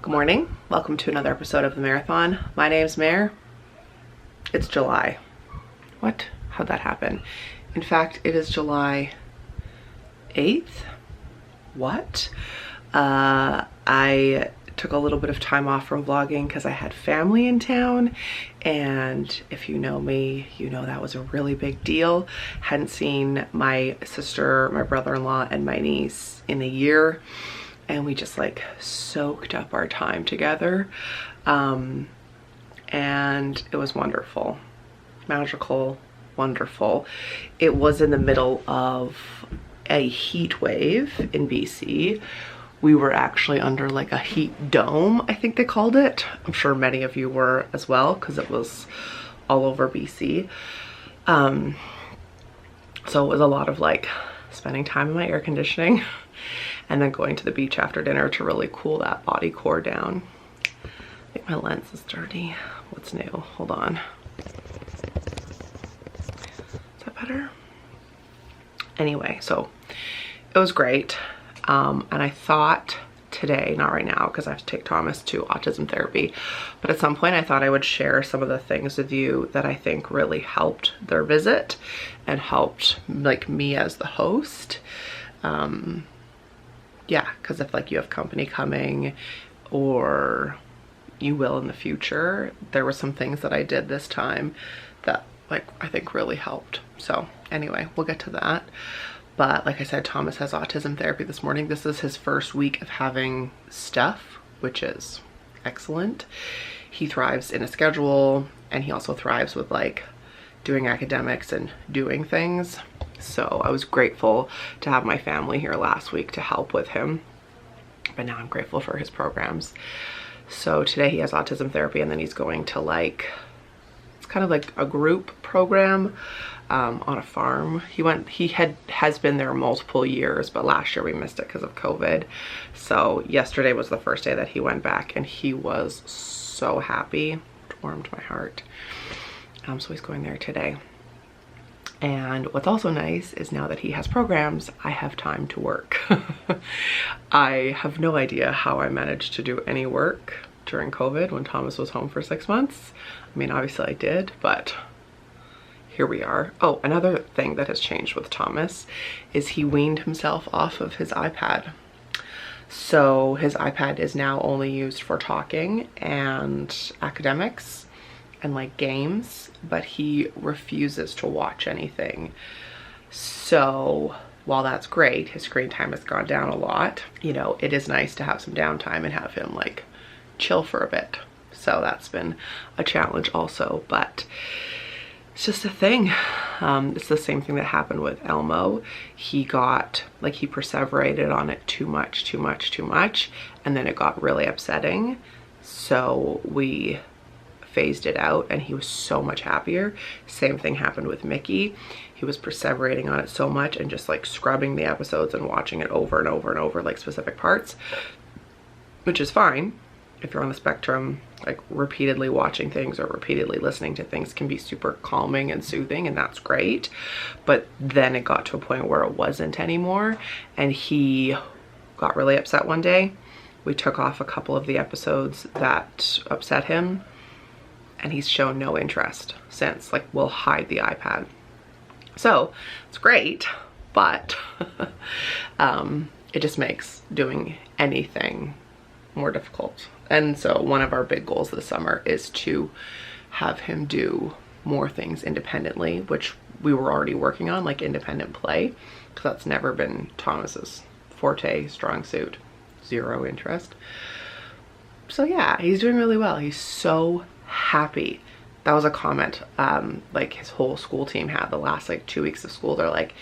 Good morning. Welcome to another episode of the Marathon. My name's Mare. It's July. What? How'd that happen? In fact, it is July 8th. What? I took a little bit of time off from vlogging because I had family in town, and if you know me, you know that was a really big deal. Hadn't seen my sister, my brother-in-law, and my niece in a year, and we just like soaked up our time together, and it was wonderful, magical, wonderful. It was in the middle of a heat wave in BC. We were actually under like a heat dome, I think they called it. I'm sure many of you were as well because it was all over BC. So it was a lot of like spending time in my air conditioning and then going to the beach after dinner to really cool that body core down. I think my lens is dirty. What's new? Hold on. Is that better? Anyway, so it was great. And I thought today, not right now because I have to take Thomas to autism therapy, but at some point I thought I would share some of the things with you that I think really helped their visit and helped like me as the host. Yeah, because if like you have company coming, or you will in the future, there were some things that I did this time that like I think really helped. So anyway, we'll get to that. But like I said, Thomas has autism therapy this morning. This is his first week of having stuff, which is excellent. He thrives in a schedule, and he also thrives with like doing academics and doing things. So I was grateful to have my family here last week to help with him. But now I'm grateful for his programs. So today he has autism therapy, and then he's going to like, it's kind of like a group program on a farm. He has been there multiple years, but last year we missed it because of COVID. So yesterday was the first day that he went back, and he was so happy. It warmed my heart. So he's going there today. And what's also nice is now that he has programs, I have time to work. I have no idea how I managed to do any work during COVID when Thomas was home for 6 months. I mean, obviously I did, but here we are. Oh, another thing that has changed with Thomas is he weaned himself off of his iPad. So his iPad is now only used for talking and academics and like games, but he refuses to watch anything. So while that's great, his screen time has gone down a lot. You know, it is nice to have some downtime and have him like chill for a bit. So that's been a challenge also, but it's just a thing. It's the same thing that happened with Elmo. He got, like, he perseverated on it too much, and then it got really upsetting. So we phased it out, and he was so much happier. Same thing happened with Mickey. He was perseverating on it so much and just like scrubbing the episodes and watching it over and over and over, like specific parts, which is fine. If you're on the spectrum, like repeatedly watching things or repeatedly listening to things can be super calming and soothing, and that's great. But then it got to a point where it wasn't anymore, and he got really upset one day. We took off a couple of the episodes that upset him, and he's shown no interest since. Like, we'll hide the iPad. So it's great, but it just makes doing anything more difficult. And so one of our big goals this summer is to have him do more things independently, which we were already working on, like independent play, because that's never been Thomas's forte, strong suit, zero interest. So yeah, he's doing really well. He's so happy. That was a comment like his whole school team had the last like 2 weeks of school. They're like,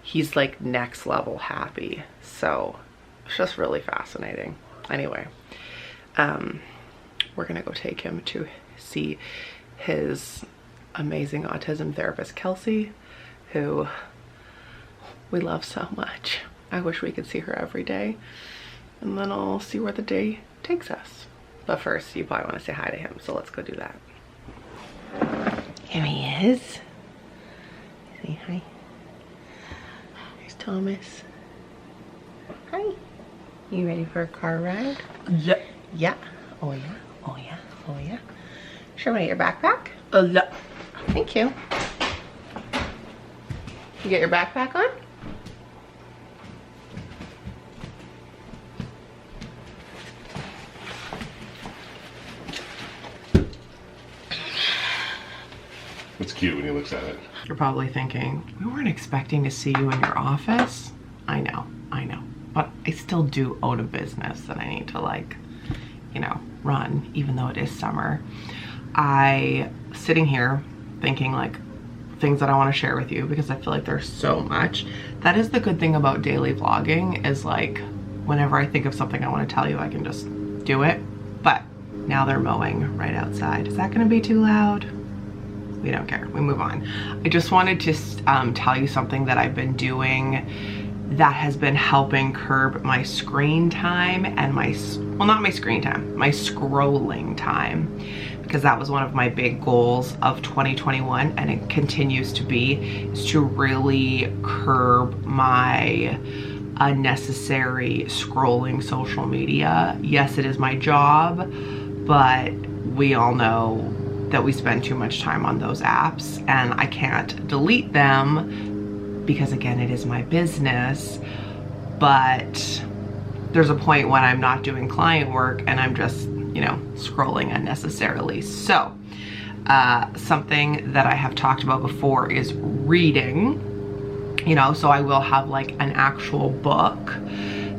he's like next level happy. So it's just really fascinating. Anyway, we're gonna go take him to see his amazing autism therapist, Kelsey, who we love so much. I wish we could see her every day, and then I'll see where the day takes us. But first, you probably want to say hi to him, so let's go do that. Here he is. Say hi. There's Thomas. Hi. You ready for a car ride? Yeah. Yeah. Oh yeah. Oh yeah. Oh yeah. Show me your backpack. Oh yeah. Thank you. You get your backpack on? It's cute when he looks at it. You're probably thinking, we weren't expecting to see you in your office. I know. But I still do own a business that I need to, like, you know, run, even though it is summer. Sitting here thinking like things that I want to share with you because I feel like there's so much. That is the good thing about daily vlogging, is like whenever I think of something I want to tell you, I can just do it. But now they're mowing right outside. Is that going to be too loud? We don't care. We move on. I just wanted to tell you something that I've been doing that has been helping curb my screen time and my scrolling time, because that was one of my big goals of 2021, and it continues to be, is to really curb my unnecessary scrolling social media. Yes, it is my job, but we all know that we spend too much time on those apps, and I can't delete them because, again, it is my business. But there's a point when I'm not doing client work and I'm just, you know, scrolling unnecessarily. So something that I have talked about before is reading, you know, so I will have like an actual book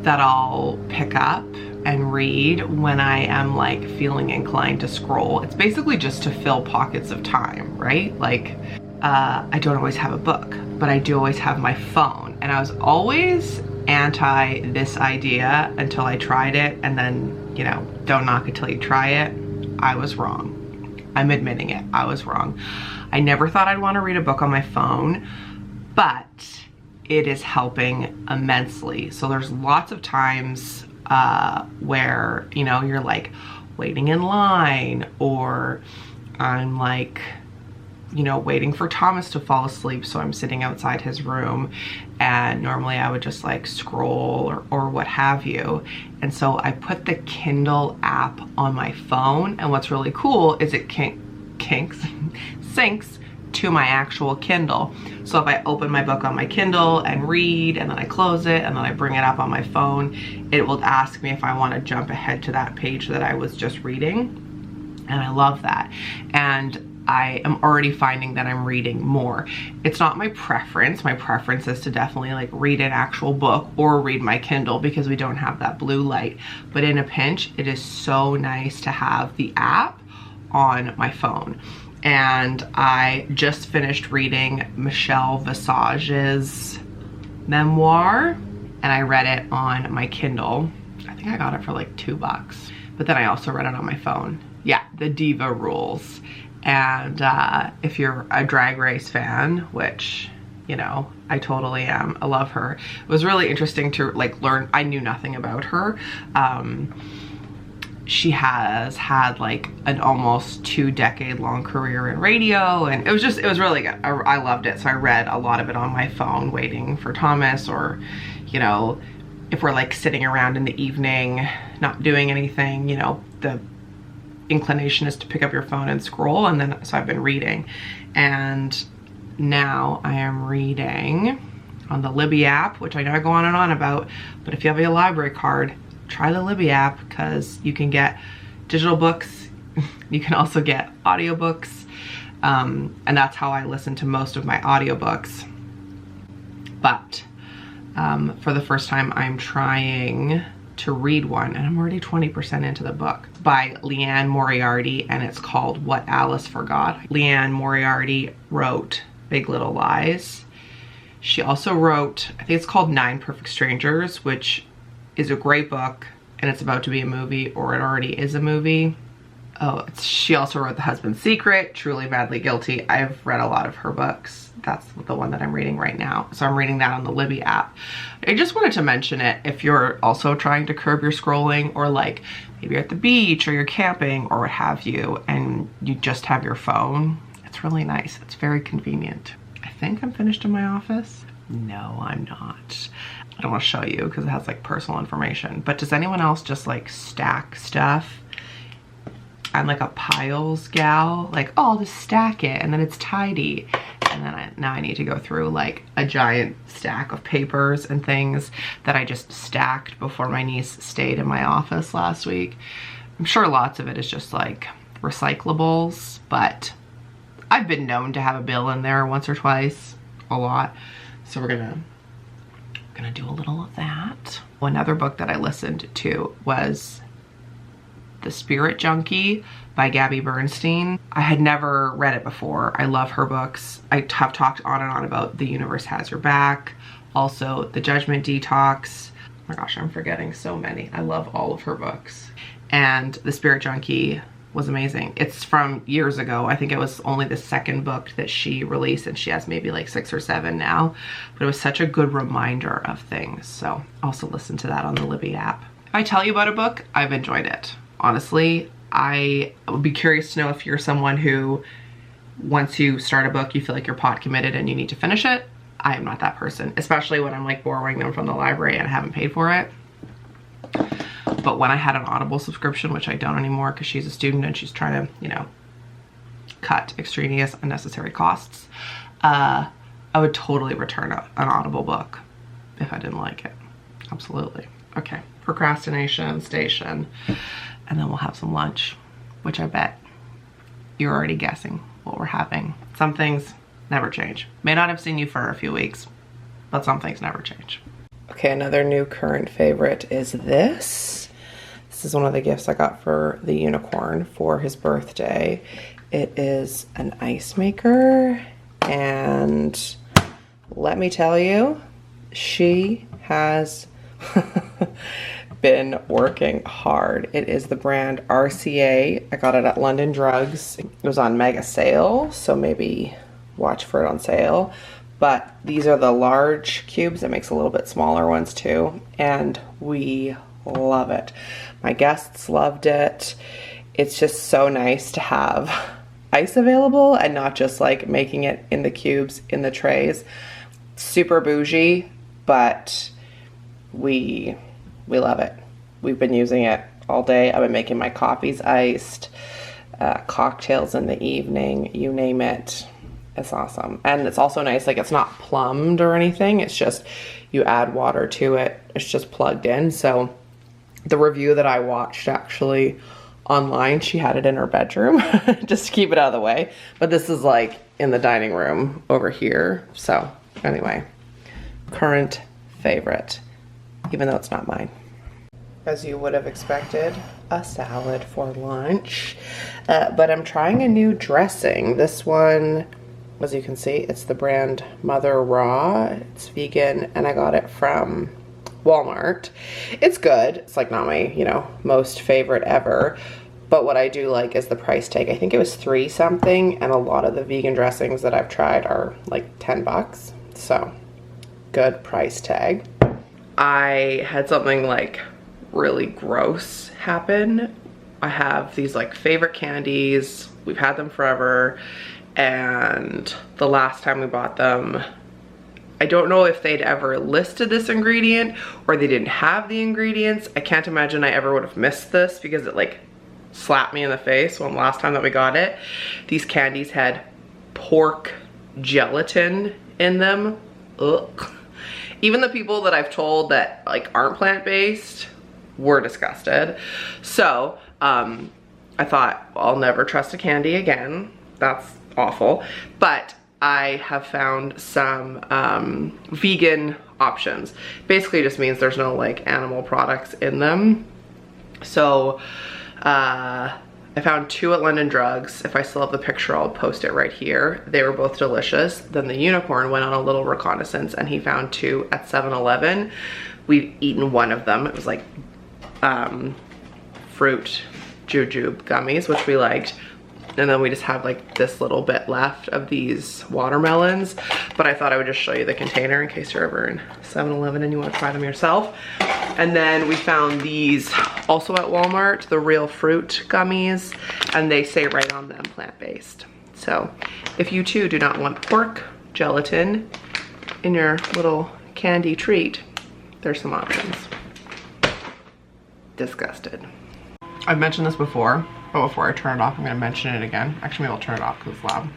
that I'll pick up and read when I am like feeling inclined to scroll. It's basically just to fill pockets of time, right? Like I don't always have a book, but I do always have my phone. And I was always anti this idea until I tried it, and then, you know, don't knock it till you try it. I was wrong. I'm admitting it. I was wrong. I never thought I'd want to read a book on my phone, but it is helping immensely. So there's lots of times where, you know, you're like waiting in line, or I'm like, you know, waiting for Thomas to fall asleep, so I'm sitting outside his room, and normally I would just like scroll or what have you. And so I put the Kindle app on my phone, and what's really cool is it syncs to my actual Kindle. So if I open my book on my Kindle and read, and then I close it, and then I bring it up on my phone, it will ask me if I want to jump ahead to that page that I was just reading. And I love that. And I am already finding that I'm reading more. It's not my preference. My preference is to definitely like read an actual book or read my Kindle, because we don't have that blue light. But in a pinch, it is so nice to have the app on my phone. And I just finished reading Michelle Visage's memoir, and I read it on my Kindle. I think I got it for like $2, but then I also read it on my phone. Yeah, The Diva Rules. And if you're a Drag Race fan, which, you know, I totally am, I love her. It was really interesting to like learn. I knew nothing about her. She has had like an almost 2-decade-long career in radio, and it was really good. I loved it. So I read a lot of it on my phone waiting for Thomas, or, you know, if we're like sitting around in the evening not doing anything, you know, the inclination is to pick up your phone and scroll. And then so I've been reading, and now I am reading on the Libby app, which I know I go on and on about, but if you have a library card, try the Libby app, because you can get digital books, you can also get audiobooks, and that's how I listen to most of my audiobooks. But for the first time, I'm trying to read one, and I'm already 20% into the book, by Leanne Moriarty, and it's called What Alice Forgot. Leanne Moriarty wrote Big Little Lies. She also wrote, I think it's called 9 Perfect Strangers, which is a great book, and it's about to be a movie, or it already is a movie. Oh, she also wrote The Husband's Secret, Truly Madly Guilty. I've read a lot of her books. That's the one that I'm reading right now. So I'm reading that on the Libby app. I just wanted to mention it if you're also trying to curb your scrolling, or like maybe you're at the beach or you're camping or what have you, and you just have your phone. It's really nice. It's very convenient. I think I'm finished in my office. No, I'm not. I don't want to show you because it has like personal information, but does anyone else just like stack stuff? I'm like a piles gal, like, oh, I'll just stack it and then it's tidy. And then now I need to go through like a giant stack of papers and things that I just stacked before my niece stayed in my office last week. I'm sure lots of it is just like recyclables, but I've been known to have a bill in there once or twice, a lot. So we're gonna do a little of that. Another book that I listened to was The Spirit Junkie by Gabby Bernstein. I had never read it before. I love her books. I have talked on and on about The Universe Has Your Back, also The Judgment Detox. Oh my gosh, I'm forgetting so many. I love all of her books. And The Spirit Junkie was amazing. It's from years ago. I think it was only the second book that she released, and she has maybe like 6 or 7 now. But it was such a good reminder of things. So also listen to that on the Libby app. If I tell you about a book, I've enjoyed it. Honestly, I would be curious to know if you're someone who, once you start a book, you feel like you're pot committed and you need to finish it. I am not that person, especially when I'm like borrowing them from the library and I haven't paid for it. But when I had an Audible subscription, which I don't anymore because she's a student and she's trying to, you know, cut extraneous unnecessary costs, I would totally return an Audible book if I didn't like it. Absolutely. Okay, procrastination station. And then we'll have some lunch, which I bet you're already guessing what we're having. Some things never change. May not have seen you for a few weeks, but some things never change. Okay, another new current favorite is this. This is one of the gifts I got for the unicorn for his birthday. It is an ice maker, and let me tell you, she has been working hard. It is the brand RCA. I got it at London Drugs. It was on mega sale, so maybe watch for it on sale. But these are the large cubes. It makes a little bit smaller ones too, and we love it. My guests loved it. It's just so nice to have ice available and not just like making it in the cubes in the trays. Super bougie, but we love it. We've been using it all day. I've been making my coffees iced, cocktails in the evening, you name it. It's awesome. And it's also nice, like it's not plumbed or anything. It's just, you add water to it. It's just plugged in. So the review that I watched actually online, she had it in her bedroom just to keep it out of the way. But this is like in the dining room over here. So anyway, current favorite, even though it's not mine. As you would have expected, a salad for lunch. But I'm trying a new dressing. This one, as you can see, it's the brand Mother Raw. It's vegan, and I got it from Walmart. It's good. It's like not my, you know, most favorite ever. But what I do like is the price tag. I think it was $3 something, and a lot of the vegan dressings that I've tried are like 10 bucks. So good price tag. I had something like really gross happen. I have these like favorite candies. We've had them forever. And the last time we bought them, I don't know if they'd ever listed this ingredient or they didn't have the ingredients. I can't imagine I ever would have missed this because it like slapped me in the face when last time that we got it. These candies had pork gelatin in them. Ugh. Even the people that I've told that like aren't plant-based were disgusted. So I thought, well, I'll never trust a candy again. That's awful. But I have found some vegan options. Basically just means there's no like animal products in them. So I found 2 at London Drugs. If I still have the picture, I'll post it right here. They were both delicious. Then the unicorn went on a little reconnaissance and he found 2 at 7-Eleven. We'd eaten one of them. It was like fruit jujube gummies, which we liked. And then we just have like this little bit left of these watermelons. But I thought I would just show you the container in case you're ever in 7-Eleven and you want to try them yourself. And then we found these also at Walmart, the real fruit gummies, and they say right on them plant-based. So if you too do not want pork gelatin in your little candy treat, there's some options. Disgusted. I've mentioned this before, but before I turn it off, I'm gonna mention it again. Actually, maybe I'll turn it off because it's loud.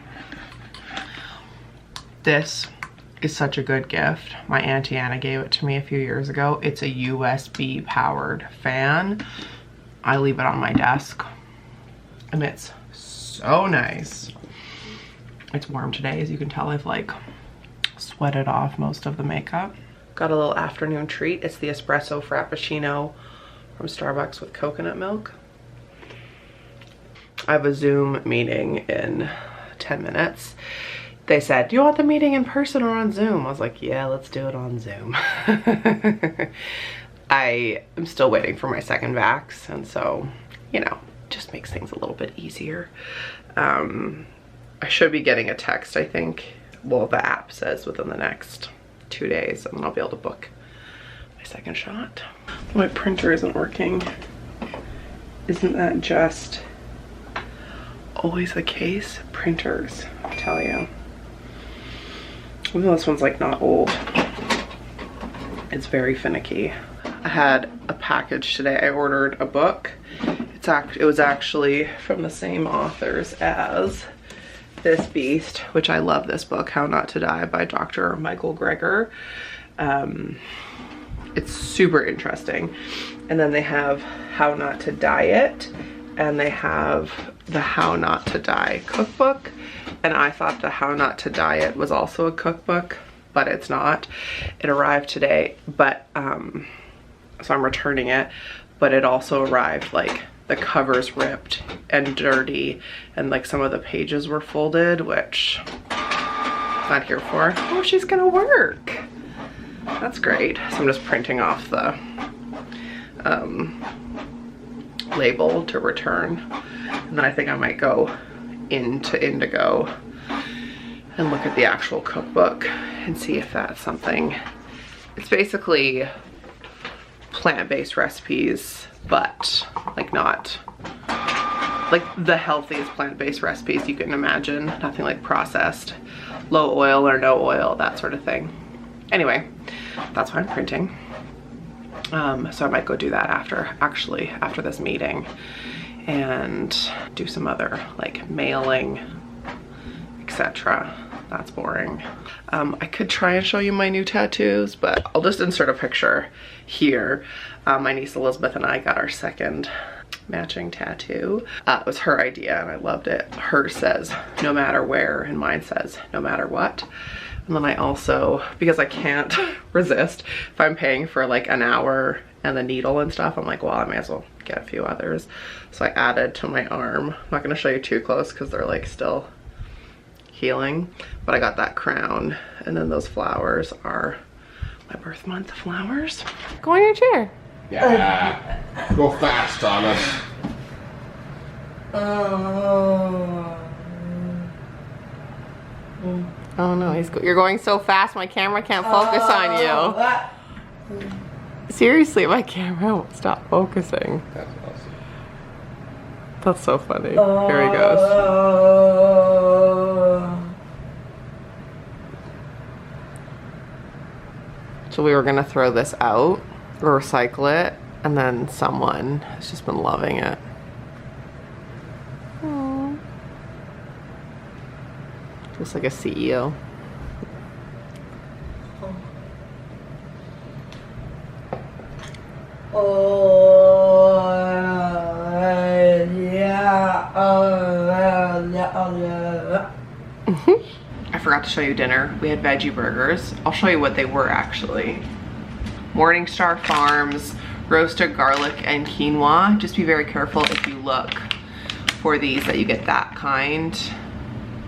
This is such a good gift. My Auntie Anna gave it to me a few years ago. It's a USB powered fan. I leave it on my desk and it's so nice. It's warm today, as you can tell. I've like sweated off most of the makeup. Got a little afternoon treat. It's the espresso frappuccino from Starbucks with coconut milk. I have a Zoom meeting in 10 minutes. They said, do you want the meeting in person or on Zoom? I was like, yeah, let's do it on Zoom. I am still waiting for my second vax, and so, you know, just makes things a little bit easier. I should be getting a text, I think. Well, the app says within the next 2 days, and then I'll be able to book my second shot. My printer isn't working. Isn't that just always the case? Printers, I tell you. Even though this one's like not old, it's very finicky. I had a package today. I ordered a book. It was actually from the same authors as this beast, which I love this book, How Not to Die by Dr. Michael Greger. It's super interesting. And then they have How Not to Diet, and they have the How Not to Die cookbook. And I thought the How Not to Diet was also a cookbook, but it's not. It arrived today, but so I'm returning it, but it also arrived like the cover's ripped and dirty, and like some of the pages were folded, which I'm not here for. Oh, she's gonna work. That's great. So I'm just printing off the label to return. And then I think I might go into Indigo and look at the actual cookbook and see if that's something. It's basically plant-based recipes, but like not like the healthiest plant-based recipes you can imagine. Nothing like processed, low oil or no oil, that sort of thing. Anyway, that's why I'm printing. So I might go do that after this meeting, and do some other like mailing, etc. That's boring. I could try and show you my new tattoos, but I'll just insert a picture here. My niece Elizabeth and I got our second matching tattoo. It was her idea and I loved it. Hers says no matter where and mine says no matter what. And then I also, because I can't resist, if I'm paying for like an hour and the needle and stuff, I'm like, well, I may as well get a few others. So I added to my arm. I'm not gonna show you too close because they're like still healing, but I got that crown, and then those flowers are my birth month flowers. Go on your chair. Yeah. Go fast, Thomas. Oh no, you're going so fast my camera can't focus on you. Seriously, my camera won't stop focusing. That's awesome. That's so funny. Here he goes. So we were gonna throw this out or recycle it, and then someone has just been loving it. Aww. Looks like a CEO. I forgot to show you dinner. We had veggie burgers. I'll show you what they were actually. Morningstar Farms, roasted garlic and quinoa. Just be very careful if you look for these that you get that kind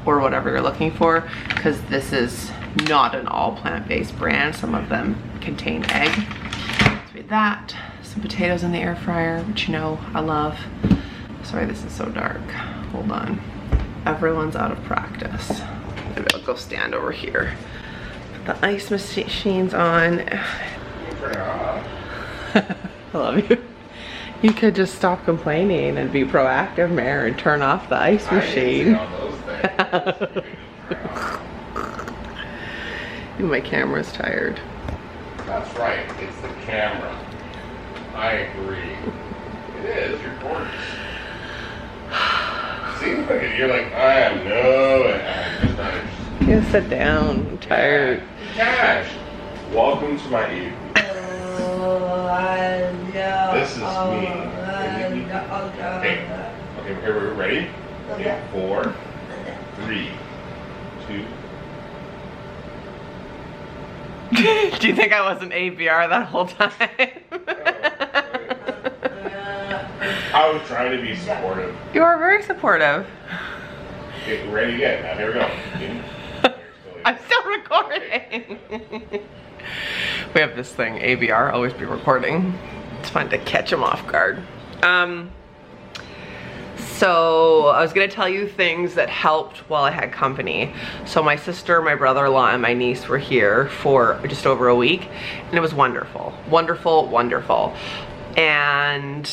or whatever you're looking for, because this is not an all plant-based brand. Some of them contain egg. So we had that. Some potatoes in the air fryer, which you know I love. Sorry, this is so dark. Hold on. Everyone's out of practice. Maybe I'll go stand over here. Put the ice machines on. I love you. You could just stop complaining and be proactive, Mare, and turn off the ice machine. My camera's tired. That's right. It's the camera. I agree. It is. You're gorgeous. See, look at you. You're like, I am I'm just not interested. You gotta sit down. I'm tired. Cash. Welcome to my evening. This is me. Okay, we're ready? Okay, 4, 3, 2. Do you think I wasn't ABR that whole time? I was trying to be supportive. You are very supportive. Okay, ready again. Now, here we go. I'm still recording. We have this thing, ABR, always be recording. It's fun to catch them off guard. So I was gonna tell you things that helped while I had company. So my sister, my brother-in-law, and my niece were here for just over a week, and it was wonderful, wonderful, wonderful. And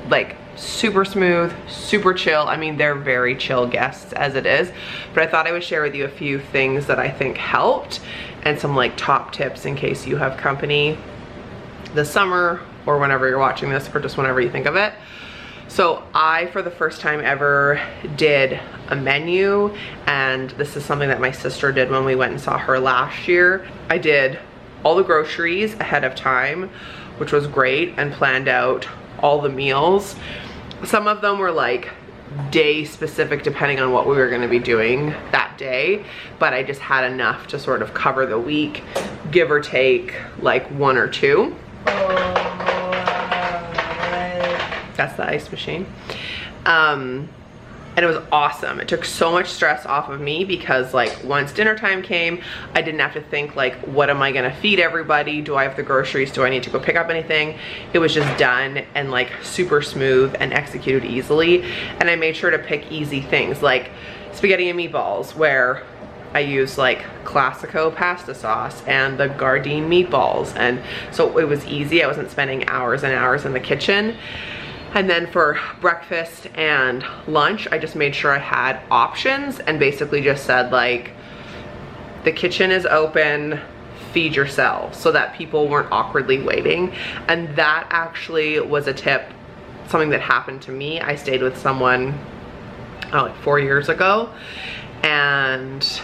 like super smooth, super chill. I mean, they're very chill guests as it is, but I thought I would share with you a few things that I think helped and some like top tips in case you have company this summer or whenever you're watching this, or just whenever you think of it. So I, for the first time ever, did a menu, and this is something that my sister did when we went and saw her last year. I did all the groceries ahead of time, which was great, and planned out all the meals. Some of them were like day specific depending on what we were gonna be doing that day, but I just had enough to sort of cover the week, give or take like 1 or 2. That's the ice machine. And it was awesome. It took so much stress off of me because like once dinner time came, I didn't have to think like, what am I gonna feed everybody? Do I have the groceries? Do I need to go pick up anything? It was just done and like super smooth and executed easily. And I made sure to pick easy things like spaghetti and meatballs, where I used like Classico pasta sauce and the Gardein meatballs. And so it was easy. I wasn't spending hours and hours in the kitchen. And then for breakfast and lunch, I just made sure I had options and basically just said like, the kitchen is open, feed yourself, so that people weren't awkwardly waiting. And that actually was a tip, something that happened to me. I stayed with someone like 4 years ago, and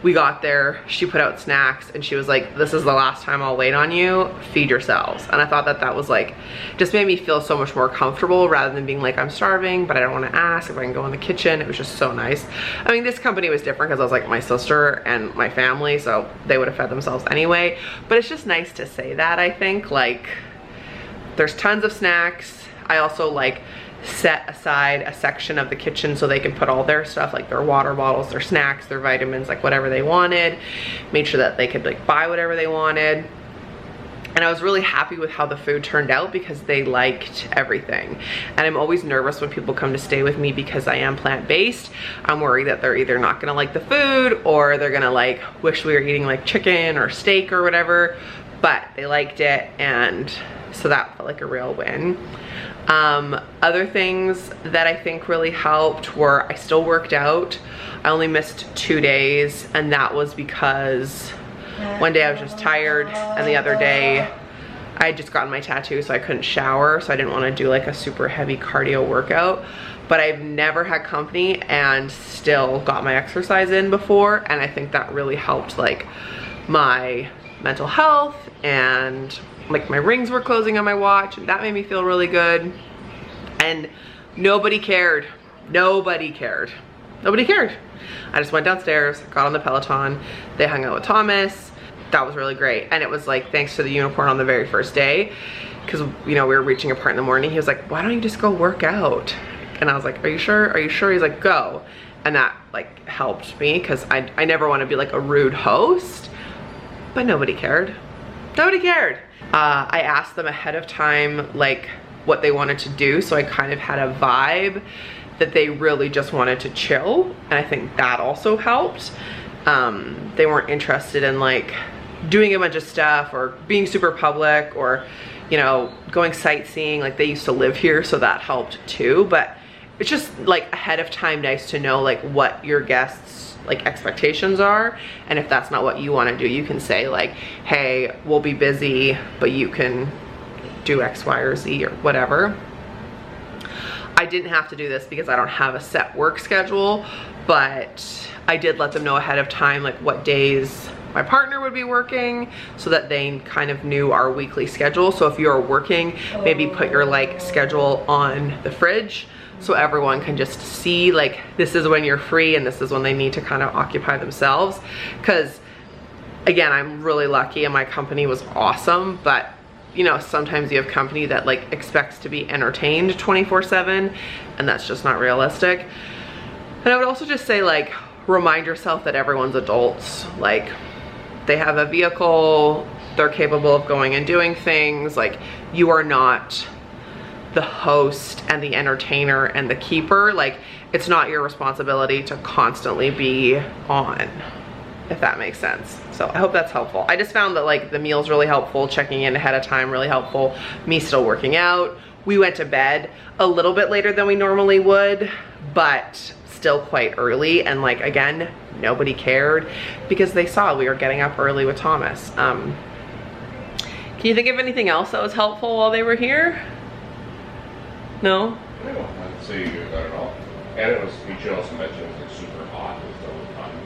we got there, she put out snacks and she was like, this is the last time I'll wait on you, feed yourselves. And I thought that that was like, just made me feel so much more comfortable rather than being like, I'm starving, but I don't want to ask if I can go in the kitchen. It was just so nice. I mean, this company was different because I was like my sister and my family, so they would have fed themselves anyway. But it's just nice to say that, I think. Like, there's tons of snacks. I also like set aside a section of the kitchen so they can put all their stuff, like their water bottles, their snacks, their vitamins, like whatever they wanted. Made sure that they could like buy whatever they wanted. And I was really happy with how the food turned out because they liked everything. And I'm always nervous when people come to stay with me because I am plant-based. I'm worried that they're either not gonna like the food or they're gonna like wish we were eating like chicken or steak or whatever, but they liked it, and so that felt like a real win. Other things that I think really helped were I still worked out. I only missed 2 days, and that was because one day I was just tired, and the other day I had just gotten my tattoo, so I couldn't shower, so I didn't want to do like a super heavy cardio workout. But I've never had company and still got my exercise in before, and I think that really helped like my mental health, and like my rings were closing on my watch, and that made me feel really good. And nobody cared. Nobody cared. Nobody cared. I just went downstairs, got on the Peloton, they hung out with Thomas. That was really great. And it was like thanks to the unicorn on the very first day, because you know we were reaching apart in the morning. He was like, why don't you just go work out? And I was like, are you sure? Are you sure? He's like, go. And that like helped me because I never want to be like a rude host, but nobody cared. Nobody cared. I asked them ahead of time like what they wanted to do, so I kind of had a vibe that they really just wanted to chill, and I think that also helped. They weren't interested in like doing a bunch of stuff or being super public or, you know, going sightseeing. Like they used to live here, so that helped too. But it's just like ahead of time nice to know like what your guests like expectations are. And if that's not what you want to do, you can say like, hey, we'll be busy, but you can do X, Y, or Z or whatever. I didn't have to do this because I don't have a set work schedule, but I did let them know ahead of time like what days my partner would be working so that they kind of knew our weekly schedule. So if you're working, maybe put your like schedule on the fridge so everyone can just see like this is when you're free and this is when they need to kind of occupy themselves. Because again, I'm really lucky and my company was awesome, but you know, sometimes you have company that like expects to be entertained 24/7 and that's just not realistic. And I would also just say like, remind yourself that everyone's adults. Like they have a vehicle, they're capable of going and doing things. Like you are not the host and the entertainer and the keeper. Like it's not your responsibility to constantly be on, if that makes sense. So I hope that's helpful. I just found that like the meal's really helpful, checking in ahead of time really helpful, me still working out. We went to bed a little bit later than we normally would, but still quite early. And like, again, nobody cared because they saw we were getting up early with Thomas. Can you think of anything else that was helpful while they were here? No? No, I'd say you got it all. And it was, you should also mention it was like super hot all the time.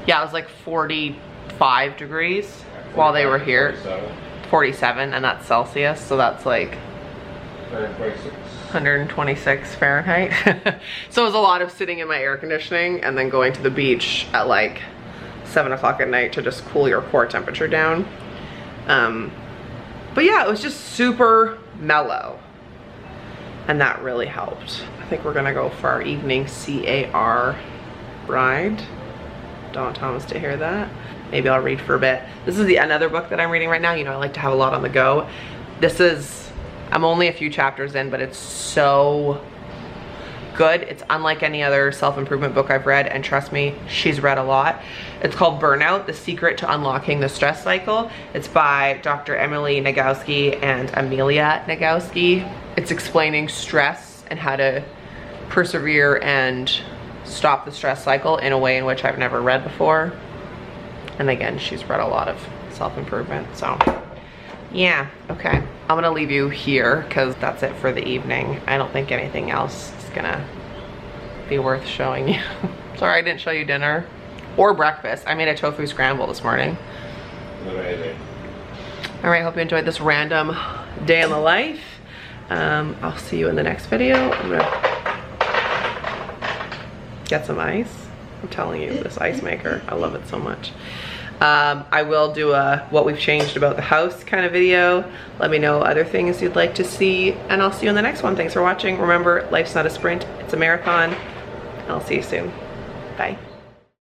Yeah, it was like 45 degrees while they were here. 47, and that's Celsius, so that's like 126 Fahrenheit. So it was a lot of sitting in my air conditioning and then going to the beach at like 7 o'clock at night to just cool your core temperature down. But yeah, it was just super mellow and that really helped. I think we're gonna go for our evening CAR ride. Don't want Thomas to hear that. Maybe I'll read for a bit. This is another book that I'm reading right now. You know, I like to have a lot on the go. This is, I'm only a few chapters in, but it's so good. It's unlike any other self-improvement book I've read, and trust me, she's read a lot. It's called Burnout: The Secret to Unlocking the Stress Cycle. It's by Dr. Emily Nagoski and Amelia Nagoski. It's explaining stress and how to persevere and stop the stress cycle in a way in which I've never read before. And again, she's read a lot of self-improvement, so yeah, okay. I'm gonna leave you here because that's it for the evening. I don't think anything else is gonna be worth showing you. Sorry I didn't show you dinner or breakfast. I made a tofu scramble this morning. Amazing. All right, hope you enjoyed this random day in the life. I'll see you in the next video. I'm gonna get some ice. I'm telling you, this ice maker, I love it so much. I will do a what we've changed about the house kind of video. Let me know other things you'd like to see, and I'll see you in the next one. Thanks for watching. Remember, life's not a sprint, it's a marathon. I'll see you soon. Bye.